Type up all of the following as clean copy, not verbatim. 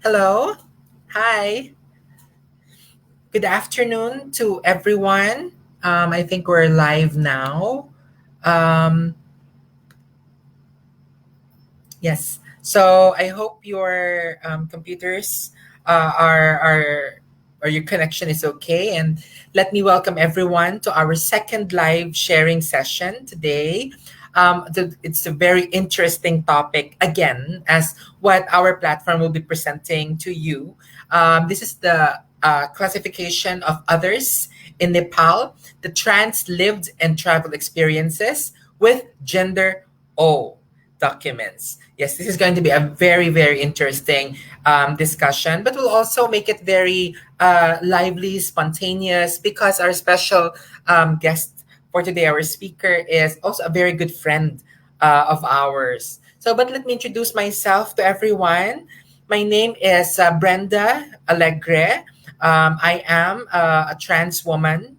Hello. Hi. Good afternoon to everyone. I think we're live now. Um, yes. So I hope your computers are or your connection is okay. And let me welcome everyone to our second live sharing session today. It's a very interesting topic again, as what our platform will be presenting to you. This is the classification of others in Nepal, the trans lived and travel experiences with gender O documents. Yes, this is going to be a very, very interesting discussion, but we'll also make it very lively, spontaneous, because our special guest for today, our speaker, is also a very good friend of ours. So, but let me introduce myself to everyone. My name is Brenda Alegre. I am a trans woman,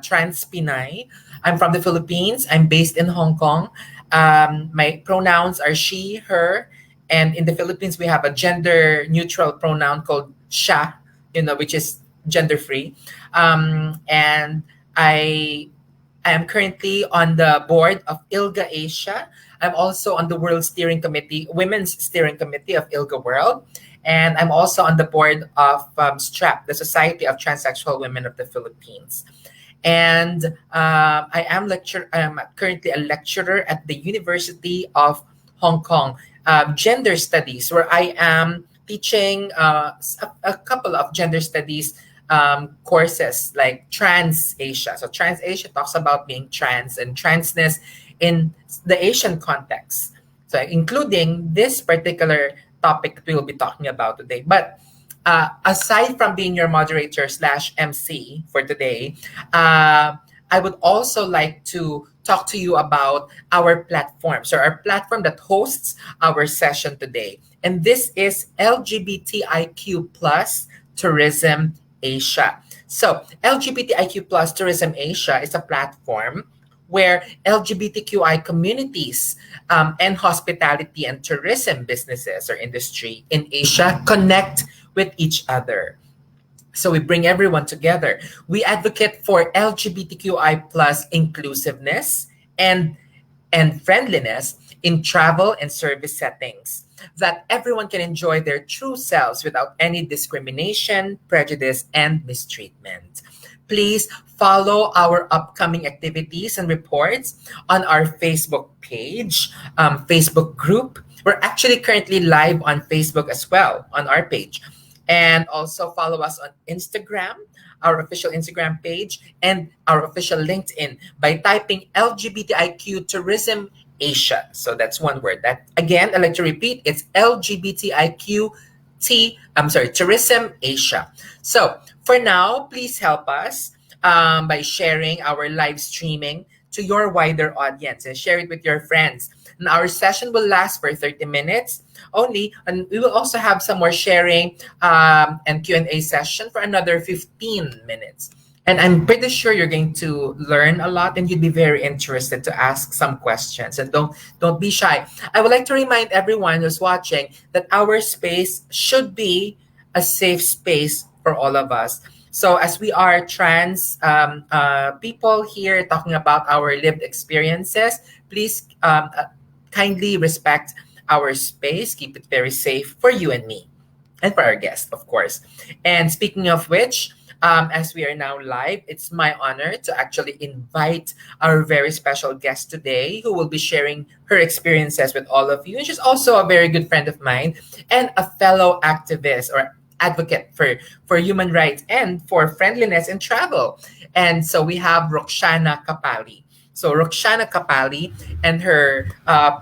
trans Pinay. I'm from the Philippines. I'm based in Hong Kong. My pronouns are she, her, and in the Philippines we have a gender neutral pronoun called siya, which is gender free. And I I am currently on the board of ILGA Asia. I'm also on the World Steering Committee, Women's Steering Committee of ILGA World. And I'm also on the board of STRAP, the Society of Transsexual Women of the Philippines. And I'm currently a lecturer at the University of Hong Kong, Gender Studies, where I am teaching a couple of gender studies courses like Trans Asia. So Trans Asia talks about being trans and transness in the Asian context. So including this particular topic that we will be talking about today. But aside from being your moderator slash MC for today, I would also like to talk to you about our platform. So our platform that hosts our session today. And this is LGBTIQ plus Tourism Asia. So LGBTIQ plus Tourism Asia is a platform where LGBTQI communities and hospitality and tourism businesses or industry in Asia connect with each other. So we bring everyone together. We advocate for LGBTQI plus inclusiveness and friendliness in travel and service settings, that everyone can enjoy their true selves without any discrimination, prejudice, and mistreatment. Please follow our upcoming activities and reports on our Facebook page, Facebook group. We're actually currently live on Facebook as well on our page. And also follow us on Instagram, our official Instagram page, and our official LinkedIn by typing LGBTIQ Tourism Asia. So that's one word. That again, I'd like to repeat, it's Tourism Asia. So for now, please help us by sharing our live streaming to your wider audience and share it with your friends. And our session will last for 30 minutes only, and we will also have some more sharing and Q&A session for another 15 minutes. And I'm pretty sure you're going to learn a lot and you'd be very interested to ask some questions. And don't be shy. I would like to remind everyone who's watching that our space should be a safe space for all of us. So as we are trans people here talking about our lived experiences, please kindly respect our space. Keep it very safe for you and me and for our guests, of course. And speaking of which, as we are now live, it's my honor to actually invite our very special guest today who will be sharing her experiences with all of you. And she's also a very good friend of mine and a fellow activist or advocate for human rights and for friendliness in travel. And so we have Rukshana Kapali. So Rukshana Kapali and her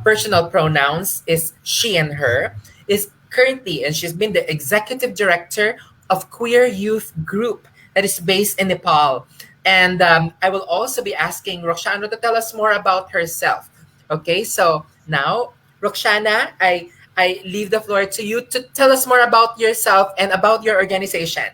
personal pronouns is she and her, is currently, and she's been the executive director of Queer Youth Group that is based in Nepal. And I will also be asking Rukshana to tell us more about herself. Okay, so now, Rukshana, I leave the floor to you to tell us more about yourself and about your organization.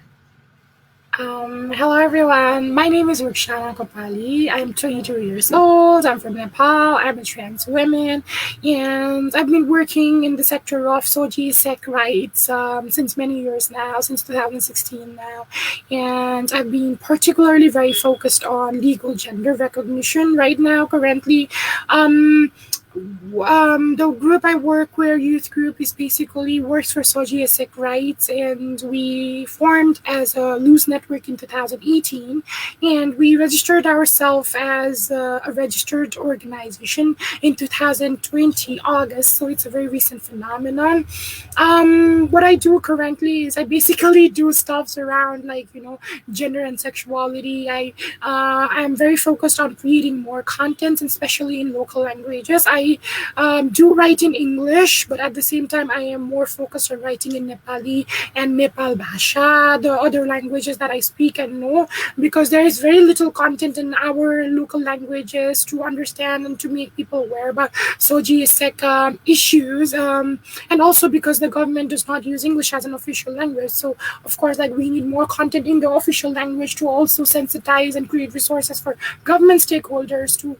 Hello everyone. My name is Rukshana Kapali. I'm 22 years old. I'm from Nepal. I'm a trans woman, and I've been working in the sector of SOGIESC rights since many years now, since 2016 now, and I've been particularly very focused on legal gender recognition right now. Currently, um, the group I work with, youth group, is basically works for SOGIESC rights, and we formed as a loose network in 2018, and we registered ourselves as a registered organization in 2020 August. So it's a very recent phenomenon. What I do currently is I basically do stuffs around gender and sexuality. I'm very focused on creating more content, especially in local languages. I do write in English, but at the same time, I am more focused on writing in Nepali and Nepal Bhasha, the other languages that I speak and know, because there is very little content in our local languages to understand and to make people aware about SOGIESC issues, and also because the government does not use English as an official language. So, of course, we need more content in the official language to also sensitize and create resources for government stakeholders to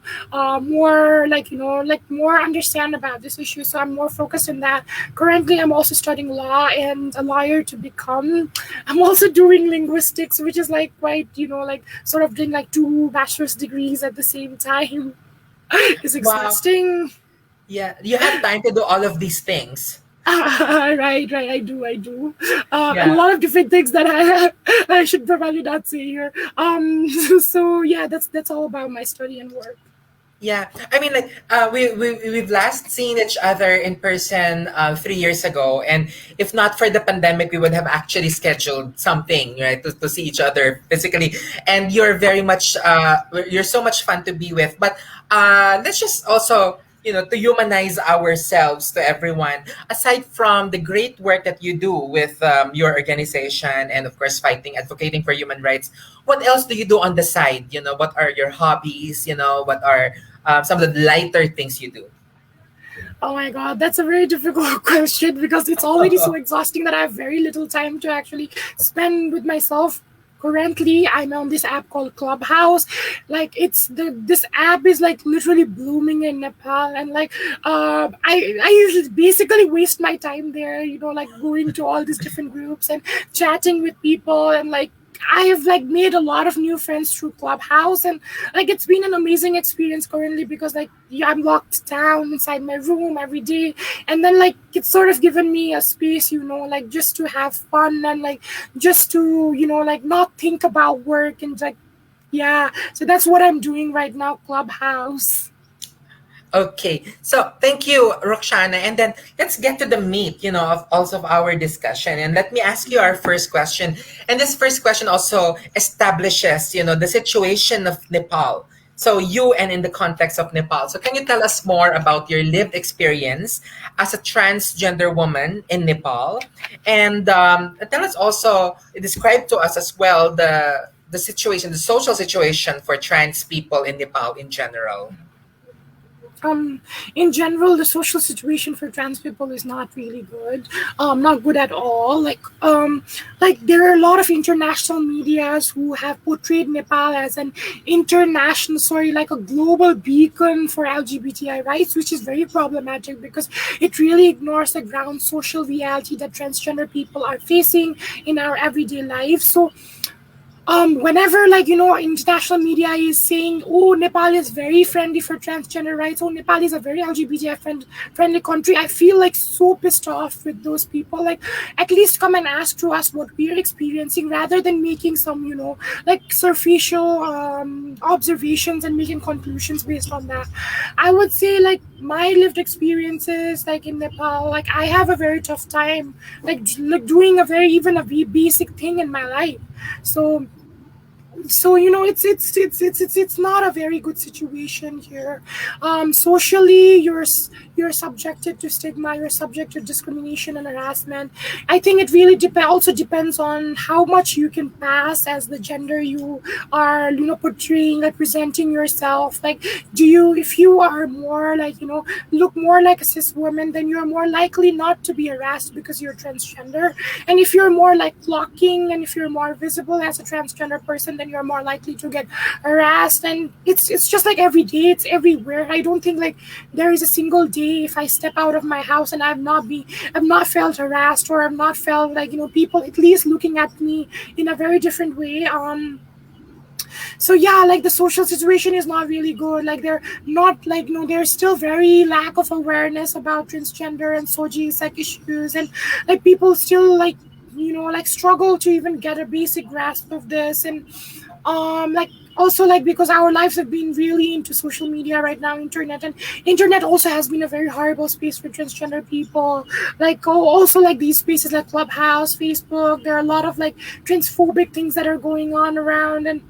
more understand about this issue. So I'm more focused on that. Currently, I'm also studying law and a lawyer to become. I'm also doing linguistics, which is quite sort of doing two bachelor's degrees at the same time. It's Wow. exhausting. Yeah, you have time to do all of these things. Right. I do. A Yeah. lot of different things that I should probably not say here. So yeah, that's all about my study and work. Yeah, I mean, we've last seen each other in person 3 years ago, and if not for the pandemic, we would have actually scheduled something, right, to see each other physically. And you're so much fun to be with. But let's just also, to humanize ourselves to everyone. Aside from the great work that you do with your organization, and of course advocating for human rights, what else do you do on the side? What are your hobbies? What are some of the lighter things you do? Oh my god, that's a very difficult question because it's already so exhausting that I have very little time to actually spend with myself. Currently, I'm on this app called Clubhouse. This app is literally blooming in Nepal, and I usually basically waste my time there. Going to all these different groups and chatting with people, and I have made a lot of new friends through Clubhouse, and it's been an amazing experience currently because yeah, I'm locked down inside my room every day, and then it's sort of given me a space, just to have fun and just to not think about work and yeah. So that's what I'm doing right now, Clubhouse. Okay, so thank you, Roxana. And then let's get to the meat, of also of our discussion. And let me ask you our first question. And this first question also establishes, the situation of Nepal. So you and in the context of Nepal. So can you tell us more about your lived experience as a transgender woman in Nepal? And tell us also, describe to us as well the situation, the social situation for trans people in Nepal in general. um in general, the social situation for trans people is not really good, not good at all. There are a lot of international medias who have portrayed Nepal as an international, sorry, like a global beacon for LGBTI rights, which is very problematic because it really ignores the ground social reality that transgender people are facing in our everyday lives. So whenever international media is saying, oh, Nepal is very friendly for transgender rights, oh, Nepal is a very friendly country, I feel so pissed off with those people. At least come and ask to us what we're experiencing rather than making some superficial observations and making conclusions based on that. I would say my lived experiences in Nepal, I have a very tough time doing a very even a basic thing in my life. So So it's not a very good situation here. Socially, you're subjected to stigma, you're subject to discrimination and harassment. I think it really also depends on how much you can pass as the gender you are, portraying, like presenting yourself. Like, do you if you are more like, look more like a cis woman, then you're more likely not to be harassed because you're transgender. And if you're more like clocking, and if you're more visible as a transgender person, then you're more likely to get harassed. And it's just like every day, it's everywhere. I don't think like there is a single day if I step out of my house and I've not felt harassed, or I've not felt like, people at least looking at me in a very different way. So yeah, like the social situation is not really good. Like they're not like, there's still very lack of awareness about transgender and SOGIESC issues, and like people still like, like struggle to even get a basic grasp of this. And like also like because our lives have been really into social media right now, internet also has been a very horrible space for transgender people. Like also like these spaces like Clubhouse, Facebook, there are a lot of like transphobic things that are going on around. And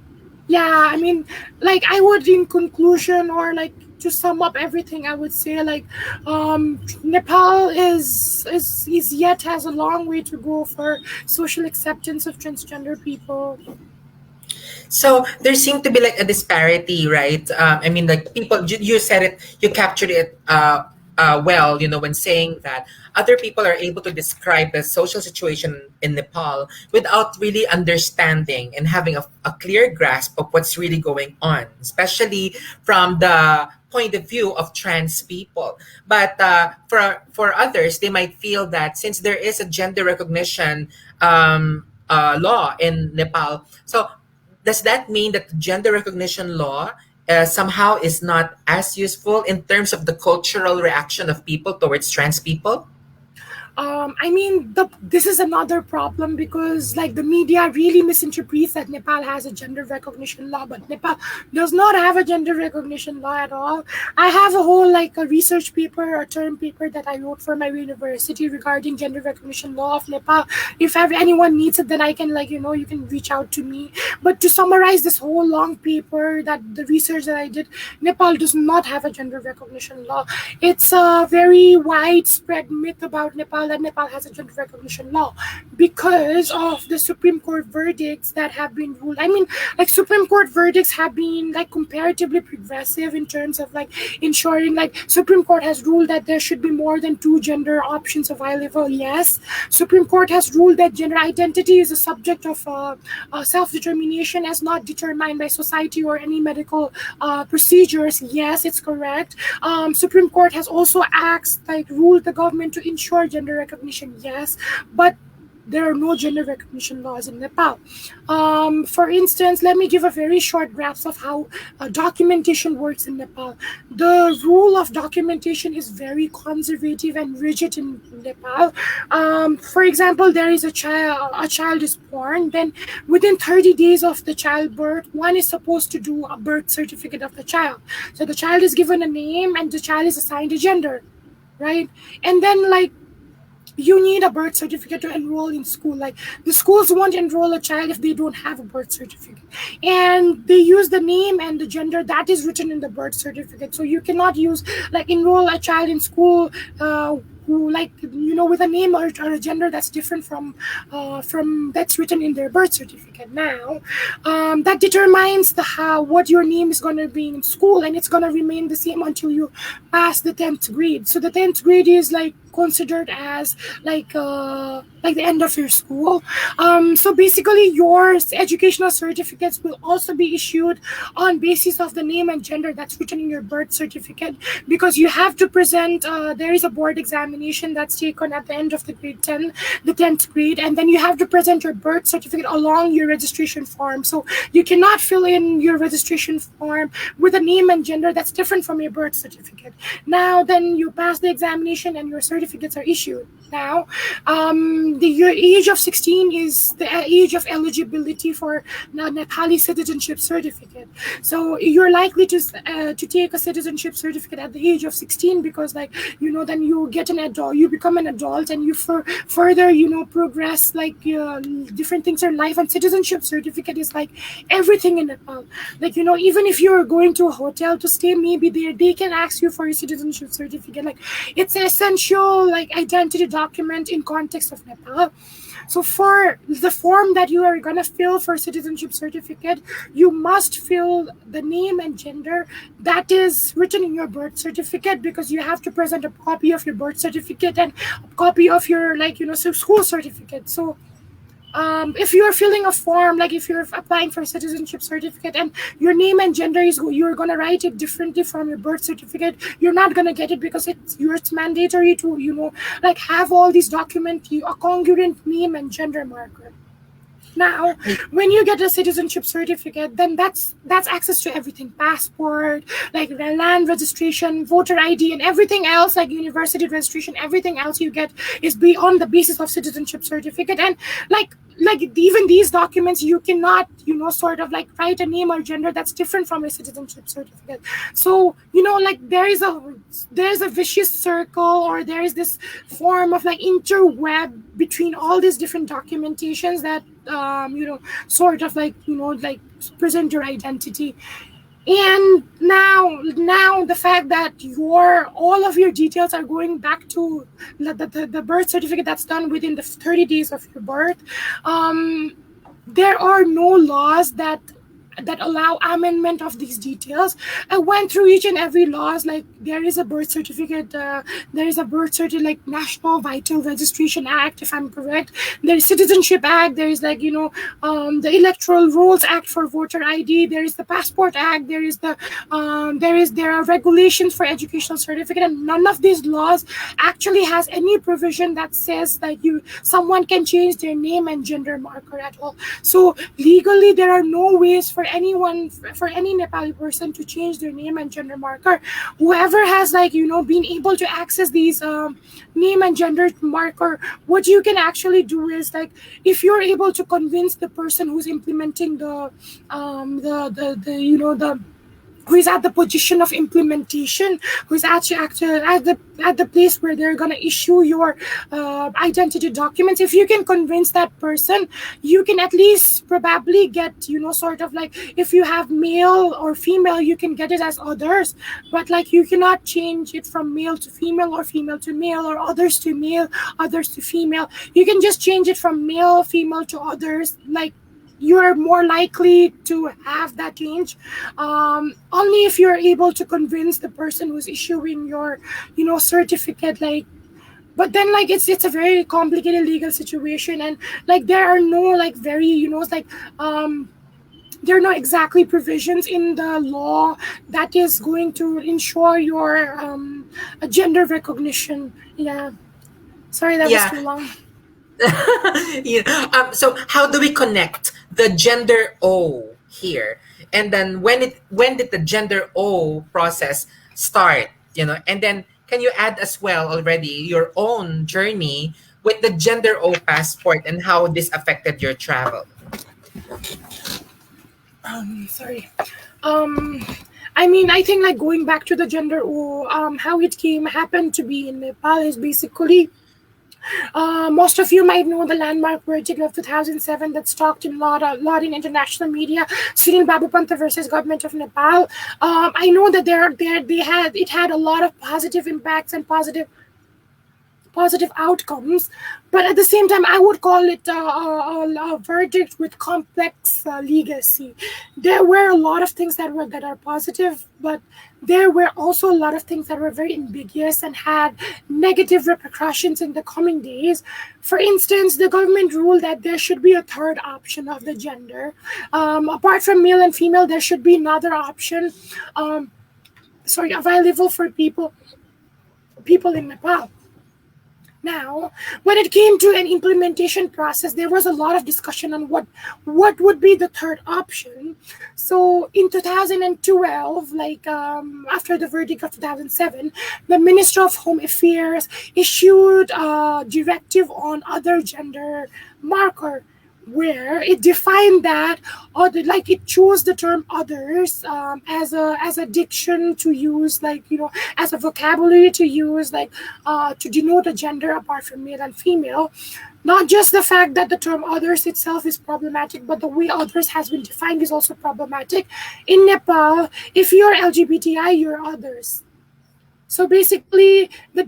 yeah, I mean, like I would, in conclusion, or like to sum up everything, I would say like Nepal is yet has a long way to go for social acceptance of transgender people. So there seemed to be like a disparity, right? I mean, like people, you said it, you captured it well, when saying that other people are able to describe the social situation in Nepal without really understanding and having a clear grasp of what's really going on, especially from the point of view of trans people. But for others, they might feel that since there is a gender recognition law in Nepal, so does that mean that the gender recognition law somehow is not as useful in terms of the cultural reaction of people towards trans people? I mean, this is another problem because, like, the media really misinterprets that Nepal has a gender recognition law, but Nepal does not have a gender recognition law at all. I have a whole, like, a research paper or term paper that I wrote for my university regarding gender recognition law of Nepal. If anyone needs it, then I can, like, you can reach out to me. But to summarize this whole long paper, that the research that I did, Nepal does not have a gender recognition law. It's a very widespread myth about Nepal that Nepal has a gender recognition law because of the Supreme Court verdicts that have been ruled. I mean, like Supreme Court verdicts have been like comparatively progressive in terms of like ensuring, like Supreme Court has ruled that there should be more than two gender options available. Yes, Supreme Court has ruled that gender identity is a subject of self-determination as not determined by society or any medical procedures. Yes, it's correct. Supreme Court has also asked, like, ruled the government to ensure gender recognition. Yes, but there are no gender recognition laws in Nepal. For instance, let me give a very short grasp of how documentation works in Nepal. The rule of documentation is very conservative and rigid in Nepal. For example, there is a child is born, then within 30 days of the childbirth, one is supposed to do a birth certificate of the child. So the child is given a name and the child is assigned a gender, right? And then, like, you need a birth certificate to enroll in school. Like, the schools won't enroll a child if they don't have a birth certificate, and they use the name and the gender that is written in the birth certificate. So you cannot use, like, enroll a child in school who, like, with a name or a gender that's different from that's written in their birth certificate. Now that determines the how what your name is going to be in school, and it's going to remain the same until you pass the 10th grade. So the 10th grade is like considered as like the end of your school. So basically, your educational certificates will also be issued on basis of the name and gender that's written in your birth certificate, because you have to present. There is a board examination that's taken at the end of the grade 10, the 10th grade, and then you have to present your birth certificate along your registration form. So you cannot fill in your registration form with a name and gender that's different from your birth certificate. Now, then you pass the examination and your certificate certificates are issued. Now, the your age of 16 is the age of eligibility for Nepali citizenship certificate. So you're likely to take a citizenship certificate at the age of 16 because, like, then you get an adult, you become an adult, and you further progress, like, different things in life. And citizenship certificate is like everything in Nepal. Like, even if you're going to a hotel to stay, maybe they can ask you for your citizenship certificate. Like, it's an essential, like, identity document in context of Nepal. So for the form that you are going to fill for citizenship certificate, you must fill the name and gender that is written in your birth certificate, because you have to present a copy of your birth certificate and a copy of your, like, school certificate. So if you're filling a form, like if you're applying for a citizenship certificate and your name and gender you're going to write it differently from your birth certificate, you're not going to get it, because it's mandatory to like have all these documents, a congruent name and gender marker. Now, when you get a citizenship certificate, then that's access to everything: passport, like land registration, voter ID, and everything else, like university registration. Everything else you get is on the basis of citizenship certificate. And like even these documents, you cannot sort of like write a name or gender that's different from a citizenship certificate. So like there's a vicious circle, or there is this form of like interweb between all these different documentations that sort of like like present your identity. And now the fact that all of your details are going back to the birth certificate that's done within the 30 days of your birth, there are no laws that allow amendment of these details. I went through each and every laws. Like, there is a birth certificate, like National Vital Registration Act, if I'm correct. There is Citizenship Act. There is, like, the Electoral Rules Act for voter ID. There is the Passport Act. There are regulations for educational certificate, and none of these laws actually has any provision that says that someone can change their name and gender marker at all. So legally, there are no ways for any Nepali person to change their name and gender marker. Whoever has, like, been able to access these name and gender marker, what you can actually do is, like, if you're able to convince the person who's implementing the who is at the position of implementation, who is actually at the place where they're going to issue your identity documents, if you can convince that person, you can at least probably get, sort of like, if you have male or female, you can get it as others. But, like, you cannot change it from male to female, or female to male, or others to male, others to female. You can just change it from male, female to others. Like, you're more likely to have that change only if you're able to convince the person who's issuing your certificate. Like, but then, like, it's a very complicated legal situation, and, like, there are no, like, very like there are no exactly provisions in the law that is going to ensure your gender recognition. Yeah, sorry, that was Yeah. too long. So how do we connect the gender O here? And then when did the gender O process start? And then can you add as well already your own journey with the gender O passport and how this affected your travel? Sorry. I mean, I think, like, going back to the gender O, how it happened to be in Nepal is basically, most of you might know the landmark verdict of 2007 that's talked in lot in international media, Sunil Babu Panta versus government of Nepal. I know that it had a lot of positive impacts and positive outcomes, but at the same time, I would call it a verdict with complex legacy. There were a lot of things that are positive, but there were also a lot of things that were very ambiguous and had negative repercussions in the coming days. For instance, the government ruled that there should be a third option of the gender. Apart from male and female, there should be another option, available for people in Nepal. Now, when it came to an implementation process, there was a lot of discussion on what would be the third option. So in 2012, after the verdict of 2007, the Minister of Home Affairs issued a directive on other gender marker, where it defined that other, like it chose the term others as a diction to use, as a vocabulary to use, to denote a gender apart from male and female. Not just the fact that the term others itself is problematic, but the way others has been defined is also problematic. In Nepal, if you're LGBTI, you're others. So basically, the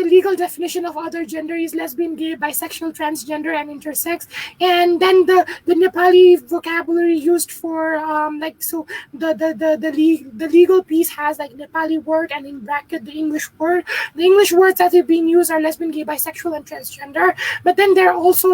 legal definition of other gender is lesbian, gay, bisexual, transgender, and intersex. And then the Nepali vocabulary used for so the legal piece has like Nepali word and in bracket the English word. The English words that have been used are lesbian, gay, bisexual, and transgender. But then they're also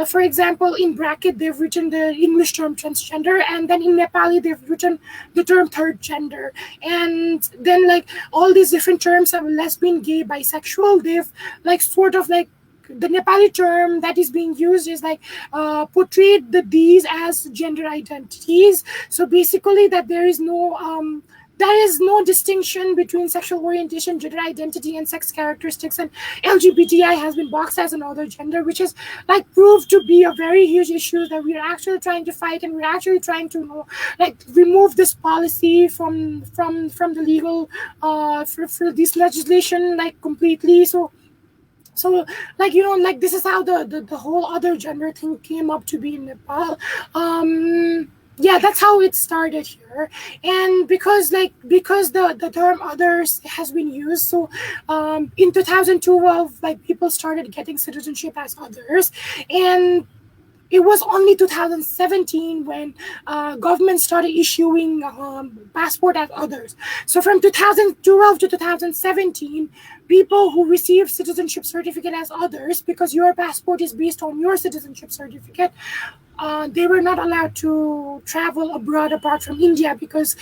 for example, in bracket they've written the English term transgender, and then in Nepali they've written the term third gender. And then all these different terms of lesbian, gay, bisexual, they've the Nepali term that is being used is portrayed these as gender identities. So basically, that there is no distinction between sexual orientation, gender identity, and sex characteristics, and LGBTI has been boxed as another gender, which is proved to be a very huge issue that we're actually trying to fight, and we're actually trying to remove this policy from the legal for this legislation completely. This is how the whole other gender thing came up to be in Nepal. Yeah, that's how it started here. And because the term others has been used, so in 2012 people started getting citizenship as others. And it was only 2017 when government started issuing passport as others. So from 2012 to 2017, people who received citizenship certificate as others, because your passport is based on your citizenship certificate, they were not allowed to travel abroad apart from India, because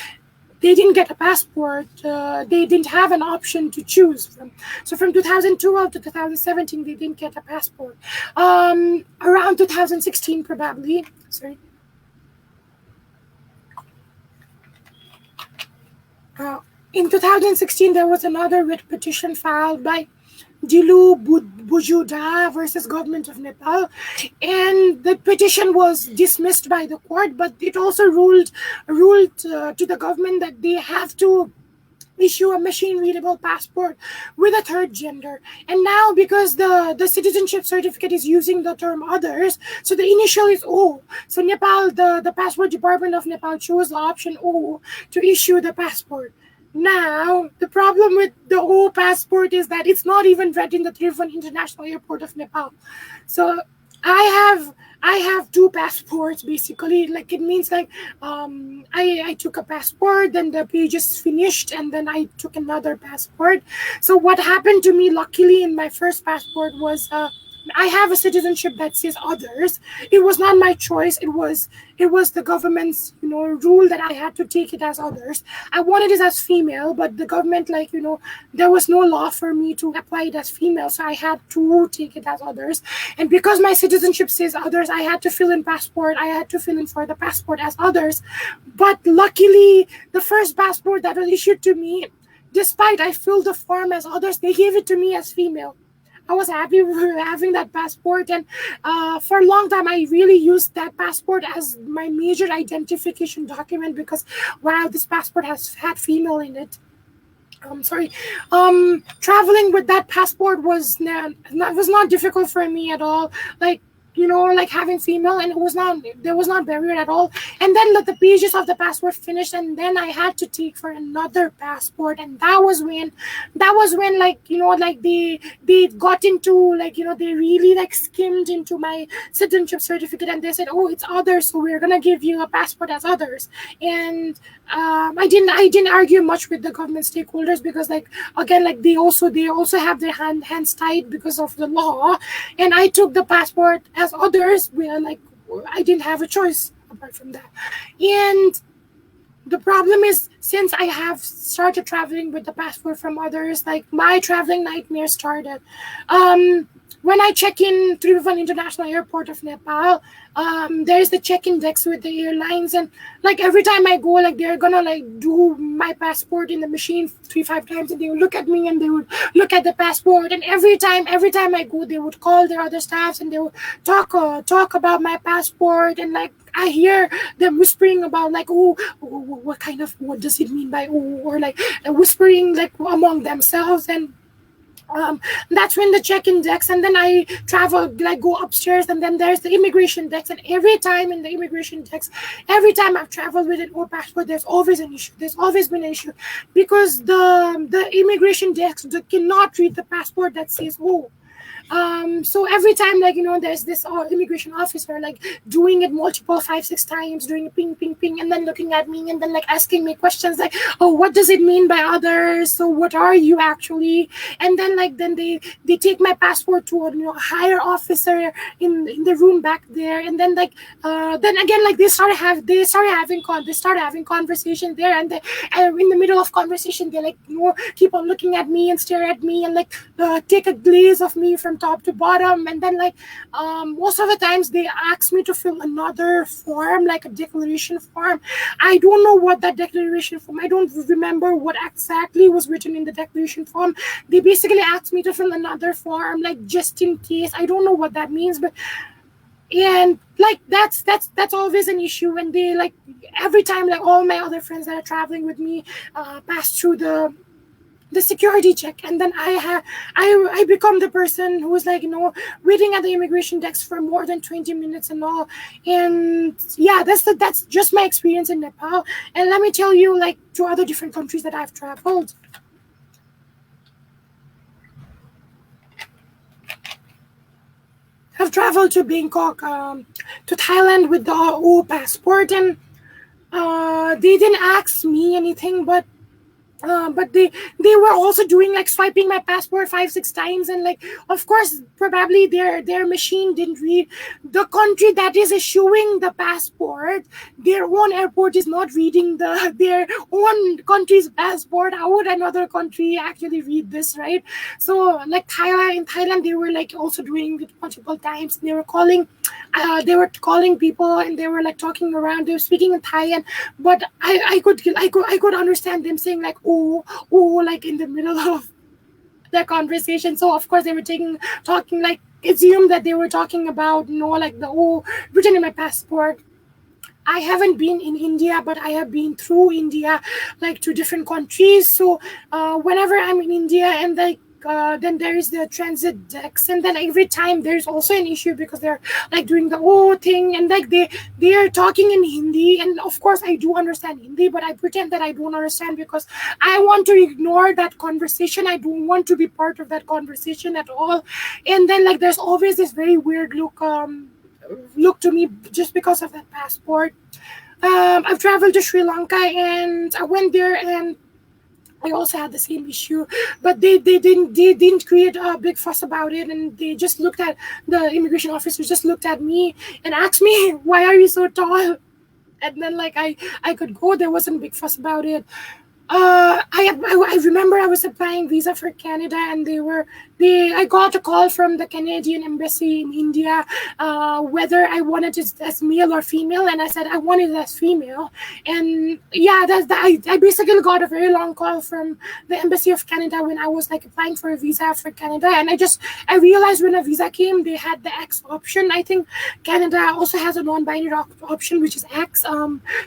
they didn't get a passport. They didn't have an option to choose from. So from 2012 to 2017, they didn't get a passport. Around 2016, probably. Sorry. In 2016, there was another writ petition filed by Dilu Bujuda versus government of Nepal, and the petition was dismissed by the court. But it also ruled to the government that they have to issue a machine-readable passport with a third gender. And now, because the citizenship certificate is using the term others, so the initial is O. So Nepal, the passport department of Nepal chose the option O to issue the passport. Now, the problem with the O passport is that it's not even read in the Tribhuvan International Airport of Nepal. So I have two passports basically. It means I took a passport, then the page is finished, and then I took another passport. So what happened to me, luckily, in my first passport was I have a citizenship that says others. It was not my choice. It was the government's rule that I had to take it as others. I wanted it as female, but the government there was no law for me to apply it as female, so I had to take it as others. And because my citizenship says others, I had to fill in passport. I had to fill in for the passport as others. But luckily, the first passport that was issued to me, despite I filled the form as others, they gave it to me as female. I was happy with having that passport, and for a long time I really used that passport as my major identification document, because wow, this passport has had female in it. Traveling with that passport was not difficult for me at all. Having female, and there was not barrier at all. And then the pages of the passport finished, and then I had to take for another passport, and that was when they got into they really skimmed into my citizenship certificate, and they said, oh, it's others, so we're gonna give you a passport as others. And I didn't argue much with the government stakeholders, because again they also have their hands tied because of the law. And I took the passport as others, where I didn't have a choice apart from that. And the problem is, since I have started traveling with the passport from others, like my traveling nightmare started. Um, when I check in Tribhuvan International Airport of Nepal, there's the check-in desk with the airlines, and like every time I go, like they're gonna like do my passport in the machine 3 5 times, and they would look at me and they would look at the passport, and every time I go, they would call their other staffs and they would talk about my passport, and like I hear them whispering about like, oh, what does it mean by oh, or like whispering like among themselves, and that's when the check-in decks, and then I travel, like go upstairs, and then there's the immigration decks, and every time in the immigration decks, every time I've traveled with an old passport, there's always an issue. There's always been an issue because the immigration decks cannot read the passport that says oh. So every time, like, there's this immigration officer, like, doing it multiple 5 6 times, doing a ping ping ping, and then looking at me and then like asking me questions like, oh, what does it mean by others? So what are you actually? And then like then they take my passport to a higher officer in the room back there, and then like then again, like they started having conversation there, and in the middle of conversation, they like keep on looking at me and stare at me and like take a glaze of me from top to bottom, and then like most of the times they ask me to fill another form, like a declaration form. I don't know what that declaration form, I don't remember what exactly was written in the declaration form. They basically asked me to fill another form, like just in case. I don't know what that means, but and like that's always an issue. And they like every time, like all my other friends that are traveling with me pass through the security check, and then I become the person who is like waiting at the immigration desk for more than 20 minutes and all. And yeah, that's just my experience in Nepal. And let me tell you, like, to other different countries that I've traveled. I've traveled to Bangkok, to Thailand with the O passport, and they didn't ask me anything, but they were also doing like swiping my passport 5 6 times, and like of course probably their machine didn't read the country that is issuing the passport. Their own airport is not reading their own country's passport. How would another country actually read this, right? So like in Thailand they were like also doing it multiple times. They were calling people, and they were like talking around, they were speaking in Thai, and but I could understand them saying like oh, like in the middle of their conversation. So of course they were talking, like assume that they were talking about like the written in my passport. I haven't been in India, but I have been through India, like to different countries. So whenever I'm in India, and like then there is the transit decks, and then every time there's also an issue because they're like doing the thing, and like they are talking in Hindi, and of course I do understand Hindi, but I pretend that I don't understand because I want to ignore that conversation. I don't want to be part of that conversation at all. And then like there's always this very weird look to me just because of that passport. I've traveled to Sri Lanka, and I went there, and I also had the same issue, but they didn't create a big fuss about it, and they just looked at the immigration officers just looked at me and asked me, "Why are you so tall?" And then like I could go. There wasn't a big fuss about it. I remember I was applying visa for Canada, and I got a call from the Canadian embassy in India, whether I wanted it as male or female, and I said I wanted it as female. And yeah, I basically got a very long call from the embassy of Canada when I was like applying for a visa for Canada, and I realized when a visa came, they had the X option. I think Canada also has a non-binary option, which is X.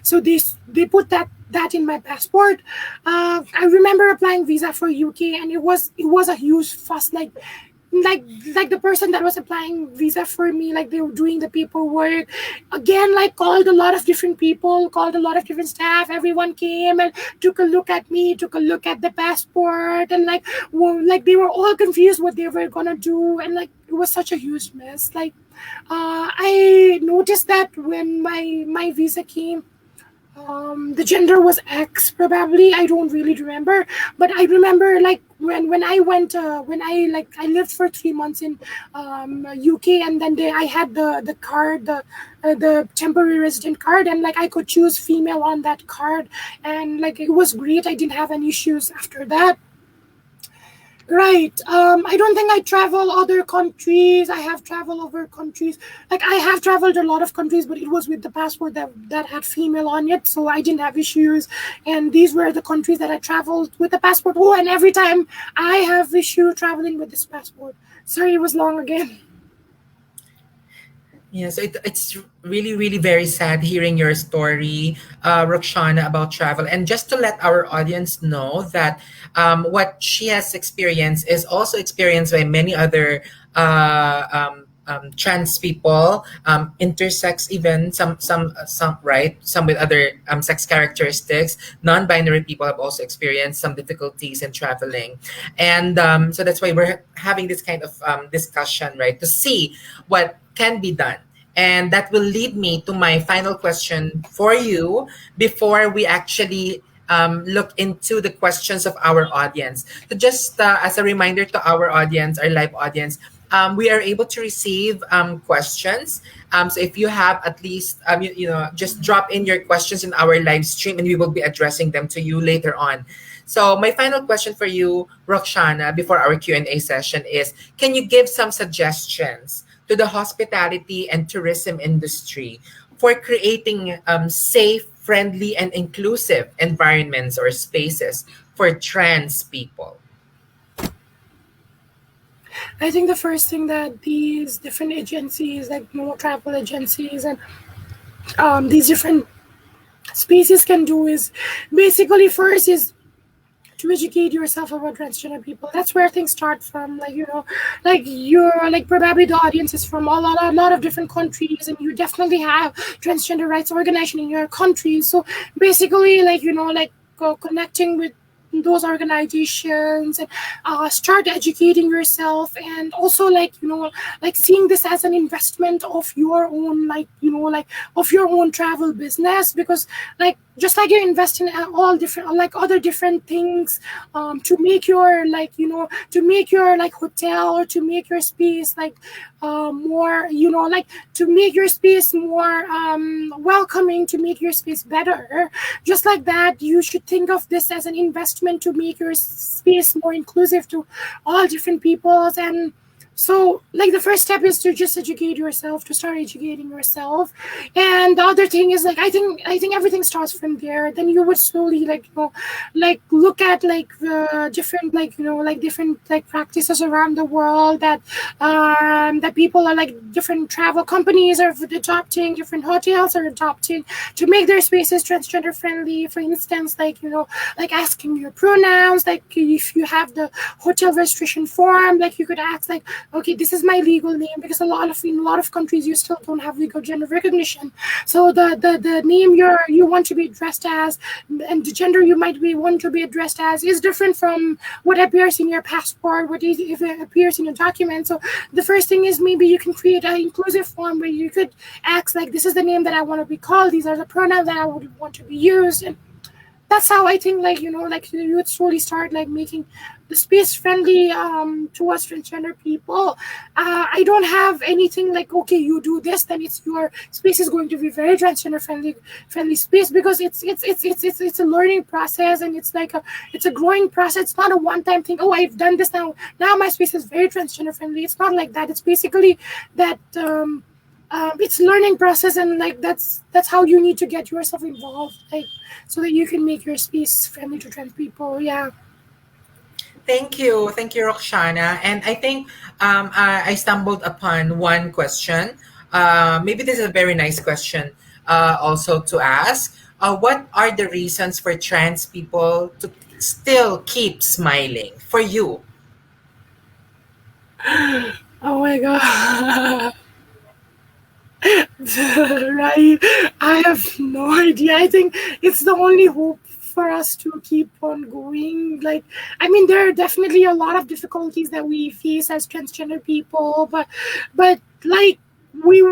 So they put that in my passport. I remember applying visa for UK, and it was a huge fuss. Like the person that was applying visa for me, like they were doing the paperwork again, like called a lot of different people, called a lot of different staff. Everyone came and took a look at me, took a look at the passport, and like they were all confused what they were gonna do, and like it was such a huge mess. Like I noticed that when my visa came, The gender was X, probably. I don't really remember, but I remember like when I went when I lived for 3 months in UK, and then I had the card, the temporary resident card, and like I could choose female on that card, and like it was great. I didn't have any issues after that. Right. I don't think I travel other countries. I have traveled over countries. Like I have traveled a lot of countries, but it was with the passport that had female on it, so I didn't have issues. And these were the countries that I traveled with the passport. Oh, and every time I have issue traveling with this passport. Sorry, it was long again. Yeah, so it's really, really very sad hearing your story, Roxana, about travel. And just to let our audience know that what she has experienced is also experienced by many other trans people, intersex, even some right, some with other sex characteristics. Non-binary people have also experienced some difficulties in traveling, and so that's why we're having this kind of discussion, right, to see what can be done. And that will lead me to my final question for you before we actually look into the questions of our audience. So, just as a reminder to our audience, our live audience, we are able to receive questions. So, if you have at least, just drop in your questions in our live stream and we will be addressing them to you later on. So, my final question for you, Roxana, before our Q&A session is, can you give some suggestions to the hospitality and tourism industry for creating safe, friendly, and inclusive environments or spaces for trans people? I think the first thing that these different agencies, like travel agencies and these different spaces can do is basically first is to educate yourself about transgender people. That's where things start from. Like like you're like probably the audience is from a lot of different countries, and you definitely have transgender rights organization in your country. So basically, like like connecting with those organizations and start educating yourself, and also like like seeing this as an investment of your own, like like of your own travel business, because like just like you invest in all different like other different things to make your like to make your like hotel, or to make your space like more like to make your space more welcoming, to make your space better. Just like that, you should think of this as an investment to make your space more inclusive to all different peoples. And so like the first step is to just educate yourself, to start educating yourself. And the other thing is like I think everything starts from there. Then you would slowly like like look at like the different like like different like practices around the world that people are like different travel companies are adopting, different hotels are adopting to make their spaces transgender friendly. For instance, like like asking your pronouns, like if you have the hotel registration form, like you could ask like, okay, this is my legal name, because in a lot of countries you still don't have legal gender recognition. So the name you want to be addressed as, and the gender you might be want to be addressed as, is different from what appears in your passport, what is if it appears in a document. So the first thing is maybe you can create an inclusive form where you could ask like, this is the name that I want to be called, these are the pronouns that I would want to be used. And that's how I think like like you would slowly start like making the space friendly towards transgender people. I don't have anything like, okay, you do this, then it's your space is going to be very transgender friendly space, because it's a learning process, and it's a growing process. It's not a one time thing. Oh, I've done this now my space is very transgender friendly. It's not like that. It's basically that it's learning process, and like that's how you need to get yourself involved, like so that you can make your space friendly to trans people. Yeah. Thank you, Roxana. And I think I stumbled upon one question. Maybe this is a very nice question also to ask. What are the reasons for trans people to still keep smiling for you? Oh my god. Right. I have no idea. I think it's the only hope for us to keep on going. Like, I mean, there are definitely a lot of difficulties that we face as transgender people, but like we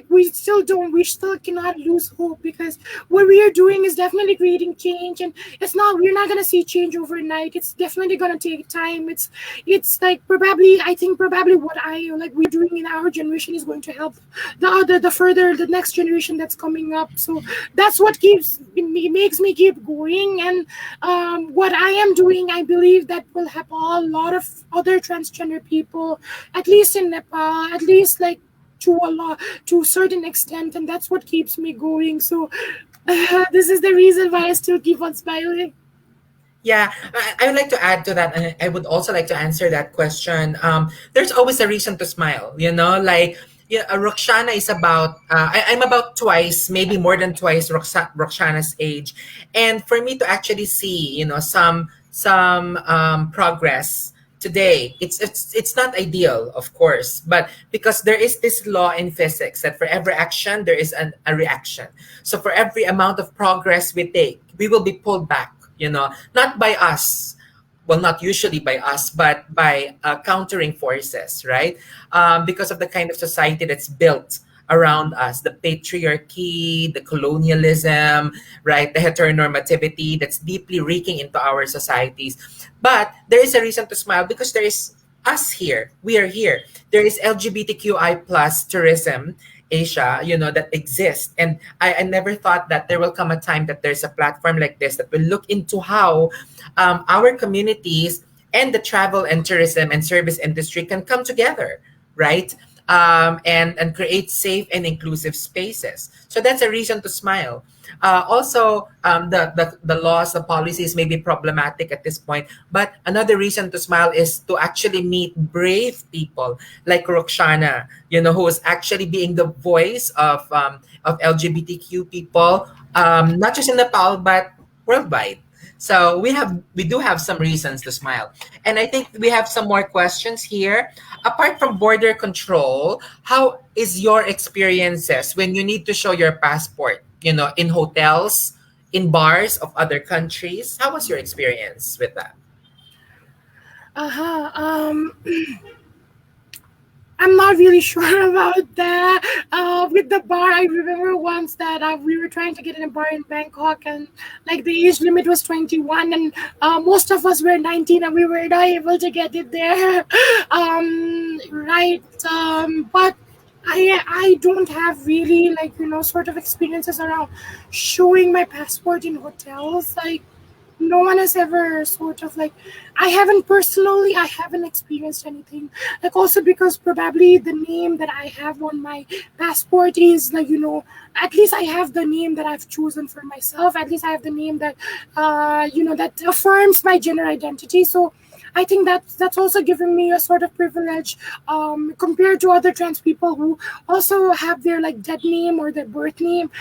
we still cannot lose hope, because what we are doing is definitely creating change, and we're not going to see change overnight. It's definitely going to take time. It's like, probably, I think probably what I like we're doing in our generation is going to help the next generation that's coming up. So that's what makes me keep going. And what I am doing, I believe that will help a lot of other transgender people, at least in Nepal, at least like to a lot, to a certain extent, and that's what keeps me going. So this is the reason why I still keep on smiling. Yeah, I would like to add to that, and I would also like to answer that question. There's always a reason to smile, like, yeah, Roxana is about, I'm about twice, maybe more than twice Roxana's age. And for me to actually see, some progress today, it's not ideal, of course, but because there is this law in physics that for every action, there is a reaction. So for every amount of progress we take, we will be pulled back, not by us, well, not usually by us, but by countering forces, right? Because of the kind of society that's built around us, the patriarchy, the colonialism, right? The heteronormativity that's deeply reeking into our societies. But there is a reason to smile because there is us here. We are here. There is LGBTQI plus tourism Asia, that exists. And I never thought that there will come a time that there's a platform like this that will look into how our communities and the travel and tourism and service industry can come together, right? And create safe and inclusive spaces. So that's a reason to smile. Also, the laws, the policies may be problematic at this point, but another reason to smile is to actually meet brave people like Rukshana, who is actually being the voice of LGBTQ people, not just in Nepal but worldwide. So we do have some reasons to smile. And I think we have some more questions here. Apart from border control, how is your experiences when you need to show your passport, in hotels, in bars of other countries? How was your experience with that? Uh-huh. I'm not really sure about that. With the bar, I remember once that we were trying to get in a bar in Bangkok, and like the age limit was 21, and most of us were 19, and we were not able to get it there. Right. But I don't have really, like, sort of experiences around showing my passport in hotels. Like, no one has ever sort of like, I haven't experienced anything, like, also because probably the name that I have on my passport is like, at least I have the name that I've chosen for myself. At least I have the name that that affirms my gender identity. So I think that's also given me a sort of privilege, compared to other trans people who also have their like dead name or their birth name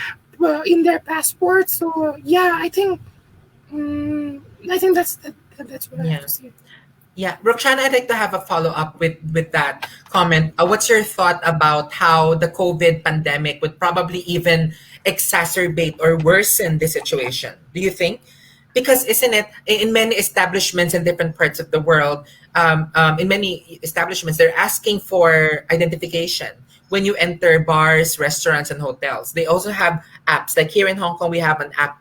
in their passport. So yeah, I think that's what I have Yeah. to say. Yeah, Roxana, I'd like to have a follow up with that comment. What's your thought about how the COVID pandemic would probably even exacerbate or worsen the situation? Do you think? Because isn't it in many establishments in different parts of the world? In many establishments, they're asking for identification when you enter bars, restaurants, and hotels. They also have apps. Like here in Hong Kong, we have an app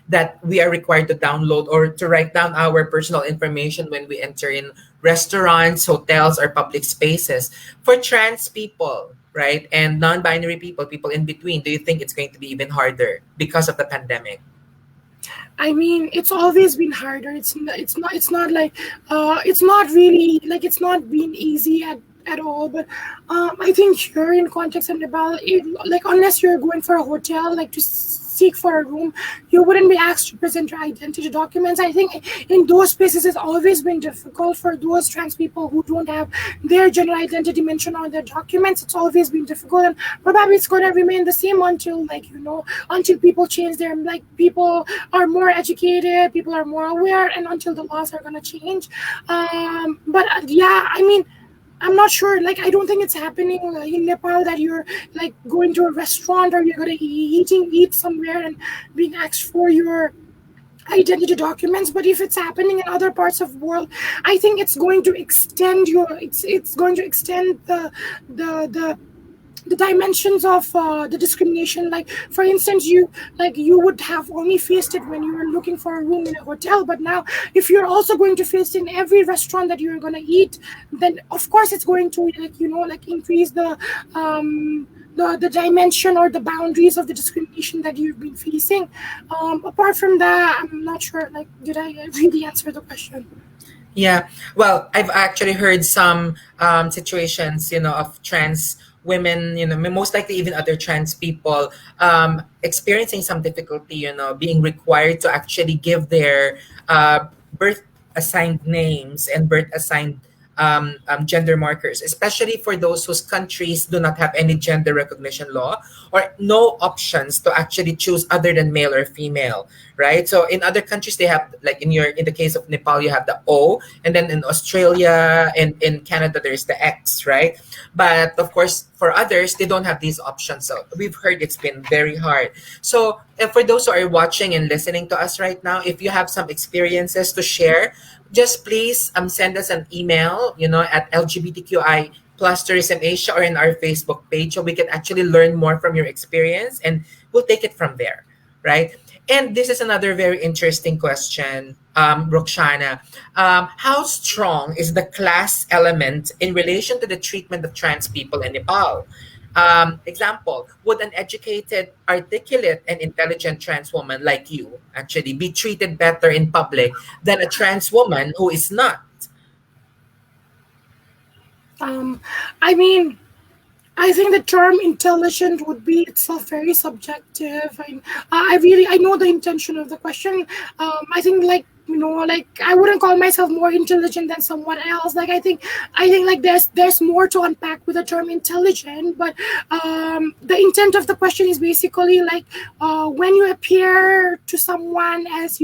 that we are required to download or to write down our personal information when we enter in restaurants, hotels, or public spaces. For trans people, right, and non-binary people in between, do you think it's going to be even harder because of the pandemic? I mean, it's always been harder. It's not like, it's not really like, it's not been easy at all. But I think here in context and about it, like, unless you're going for a hotel, like to seek for a room, you wouldn't be asked to present your identity documents. I think in those spaces it's always been difficult for those trans people who don't have their gender identity mentioned on their documents. It's always been difficult, and probably it's going to remain the same until, like, until people change their, like, people are more educated, people are more aware, and until the laws are going to change. But yeah, I mean, I'm not sure. Like, I don't think it's happening in Nepal that you're like going to a restaurant or you're gonna eat somewhere and being asked for your identity documents. But if it's happening in other parts of the world, I think it's going to extend the the dimensions of the discrimination. Like for instance, you would have only faced it when you were looking for a room in a hotel, but now if you're also going to face it in every restaurant that you're going to eat, then of course it's going to, like, like increase the dimension or the boundaries of the discrimination that you've been facing. Apart from that, I'm not sure, like, did I really answer the question? Yeah. Well, I've actually heard some situations, of trans women, most likely even other trans people, experiencing some difficulty, being required to actually give their birth assigned names and birth assigned gender markers, especially for those whose countries do not have any gender recognition law or no options to actually choose other than male or female, right? So in other countries, they have, like in the case of Nepal, you have the O, and then in Australia and in Canada, there's the X, right? But of course, for others, they don't have these options. So we've heard it's been very hard. So for those who are watching and listening to us right now, if you have some experiences to share, just please send us an email, at LGBTQI plus Tourism Asia or in our Facebook page, so we can actually learn more from your experience and we'll take it from there, right? And this is another very interesting question, Rukshana. How strong is the class element in relation to the treatment of trans people in Nepal? Example, would an educated, articulate, and intelligent trans woman like you actually be treated better in public than a trans woman who is not? um I mean, I think the term intelligent would be itself very subjective. I know the intention of the question. I think, like, like, I wouldn't call myself more intelligent than someone else. Like, I think like there's more to unpack with the term intelligent. But the intent of the question is basically like, when you appear to someone as,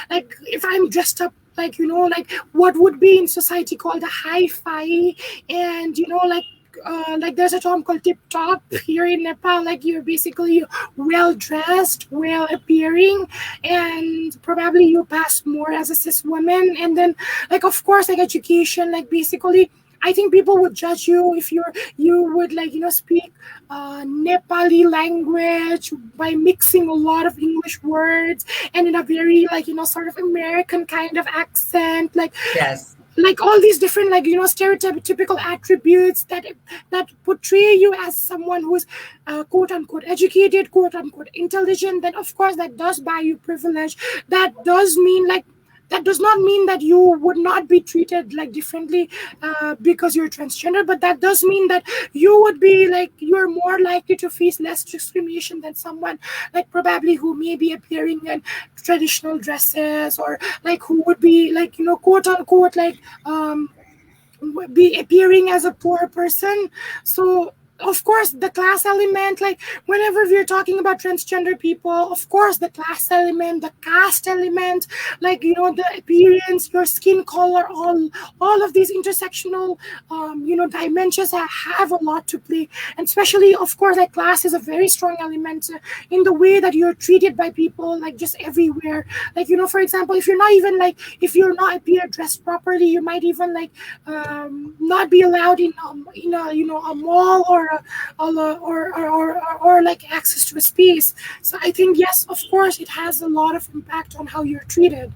like, if I'm dressed up, like, like what would be in society called a hi-fi, and like there's a term called tip top here in Nepal. Like, you're basically well dressed, well appearing, and probably you pass more as a cis woman. And then, like, of course, like education, like basically, I think people would judge you if you would, like, speak Nepali language by mixing a lot of English words and in a very, like, sort of American kind of accent, Yes. like all these different, like, stereotypical attributes that portray you as someone who's quote unquote educated, quote unquote intelligent. Then of course that does buy you privilege. That does mean, like, that does not mean that you would not be treated like differently because you're transgender, but that does mean that you would be, like, you're more likely to face less discrimination than someone, like, probably who may be appearing in traditional dresses, or like who would be, like, quote unquote, like, be appearing as a poor person. So of course the class element, like, whenever we're talking about transgender people, of course the class element, the caste element, like, the appearance, your skin color, all of these intersectional dimensions have a lot to play. And especially, of course, like, class is a very strong element in the way that you're treated by people, like, just everywhere. Like, for example, if you're not even, like, if you're not appear dressed properly, you might even, like, not be allowed in a a mall, or like access to a space. So I think, yes, of course, it has a lot of impact on how you're treated.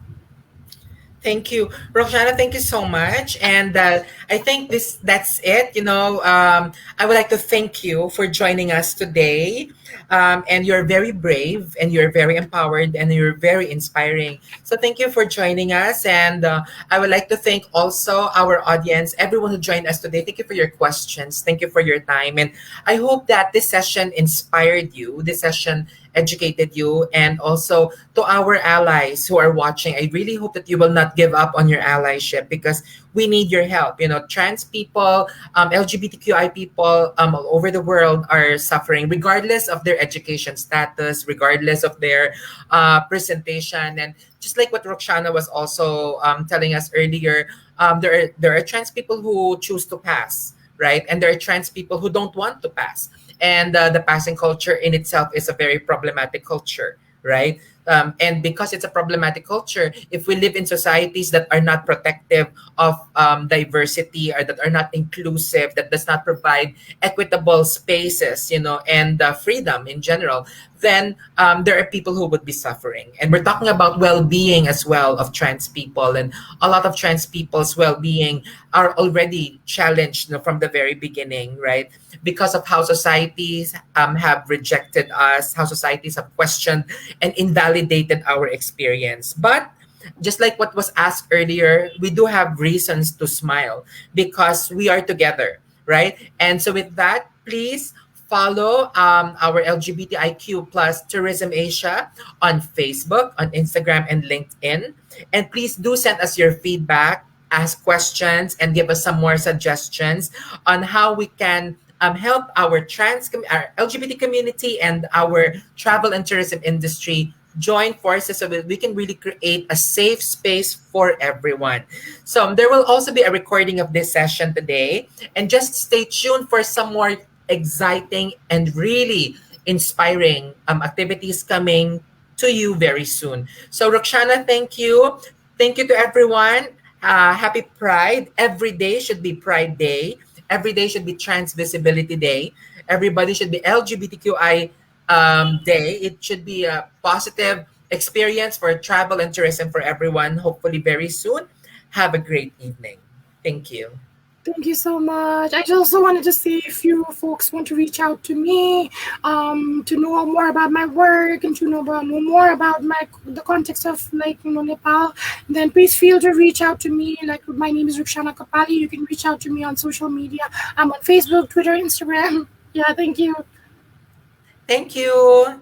Thank you, Roxana. Thank you so much. And I think that's it. I would like to thank you for joining us today. And you're very brave, and you're very empowered, and you're very inspiring. So thank you for joining us. And I would like to thank also our audience, everyone who joined us today. Thank you for your questions. Thank you for your time. And I hope that this session inspired you. This session educated you. And also to our allies who are watching, I really hope that you will not give up on your allyship, because we need your help. Trans people, LGBTQI people all over the world are suffering, regardless of their education status, regardless of their presentation. And just like what Roxana was also telling us earlier, there are trans people who choose to pass, right? And there are trans people who don't want to pass. And the passing culture in itself is a very problematic culture, right? And because it's a problematic culture, if we live in societies that are not protective of diversity, or that are not inclusive, that does not provide equitable spaces, and freedom in general, then there are people who would be suffering. And we're talking about well-being as well of trans people, and a lot of trans people's well-being are already challenged, from the very beginning, right? Because of how societies have rejected us, how societies have questioned and invalidated our experience. But just like what was asked earlier, we do have reasons to smile because we are together, right? And so with that, please follow our LGBTIQ plus Tourism Asia on Facebook, on Instagram, and LinkedIn. And please do send us your feedback, ask questions, and give us some more suggestions on how we can help our LGBT community and our travel and tourism industry join forces so that we can really create a safe space for everyone. So there will also be a recording of this session today, and just stay tuned for some more exciting and really inspiring activities coming to you very soon. So Rukshana, thank you. Thank you to everyone. Happy Pride. Every day should be Pride Day. Every day should be Trans Visibility Day. Everybody should be LGBTQI day. It should be a positive experience for travel and tourism for everyone, hopefully very soon. Have a great evening. Thank you. Thank you so much. I just also wanted to see if you folks want to reach out to me, to know more about my work and to know more about the context of Nepal. Then please feel to reach out to me. Like my name is Rukshana Kapali. You can reach out to me on social media. I'm on Facebook, Twitter, Instagram. Yeah, thank you. Thank you.